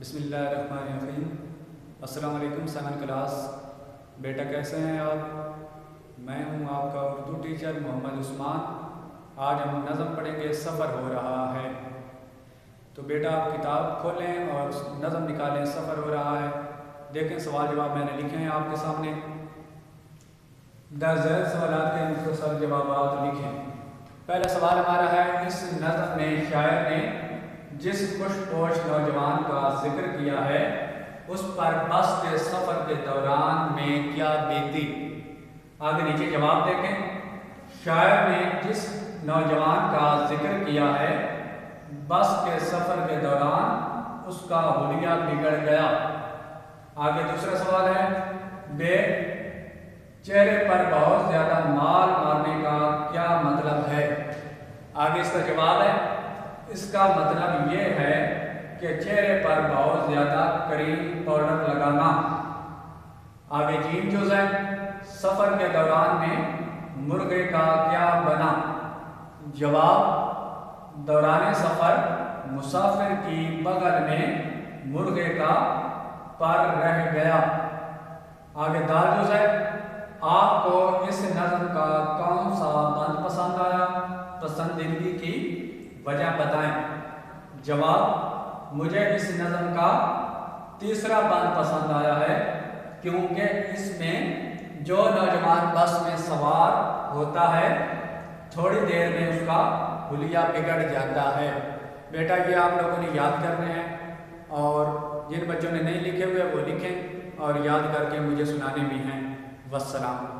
बिस्मिल्लाहिर्रहमानिर्रहीम। अस्सलाम वालेकुम सेवन क्लास। बेटा कैसे हैं आप? मैं हूं आपका उर्दू टीचर मोहम्मद उस्मान। आज हम नज़म पढ़ेंगे, सफ़र हो रहा है। तो बेटा आप किताब खोलें और नज़म निकालें, सफ़र हो रहा है। देखें सवाल जवाब मैंने लिखे हैं आपके सामने। दर्ज सवालात के मुख्तसर जवाब लिखें। पहला सवाल हमारा है, इस नज़म में शायर ने जिस खुशपोश नौजवान का जिक्र किया है उस पर बस के सफ़र के दौरान में क्या बीती। आगे नीचे जवाब देखें। शायर ने जिस नौजवान का जिक्र किया है बस के सफ़र के दौरान उसका हुलिया बिगड़ गया। आगे दूसरा सवाल है, बे चेहरे पर बहुत ज़्यादा माल मारने का क्या मतलब है। आगे इसका जवाब है, इसका मतलब ये है कि चेहरे पर बहुत ज़्यादा क्रीम पाउडर लगाना। आगे जीम जुज़ है, सफ़र के दौरान में मुर्गे का क्या बना। जवाब, दौरान सफ़र मुसाफिर की बगल में मुर्गे का पर रह गया। आगे दाल जुज़ है, आपको इस नज़म का कौन सा बंद पसंद आया, पसंदीदगी की वजह बताएं। जवाब, मुझे इस नज़म का तीसरा बंद पसंद आया है क्योंकि इसमें जो नौजवान बस में सवार होता है थोड़ी देर में उसका हुलिया बिगड़ जाता है। बेटा ये आप लोगों ने याद करने हैं और जिन बच्चों ने नहीं लिखे हुए वो लिखें और याद करके मुझे सुनाने भी हैं। वस्सलाम।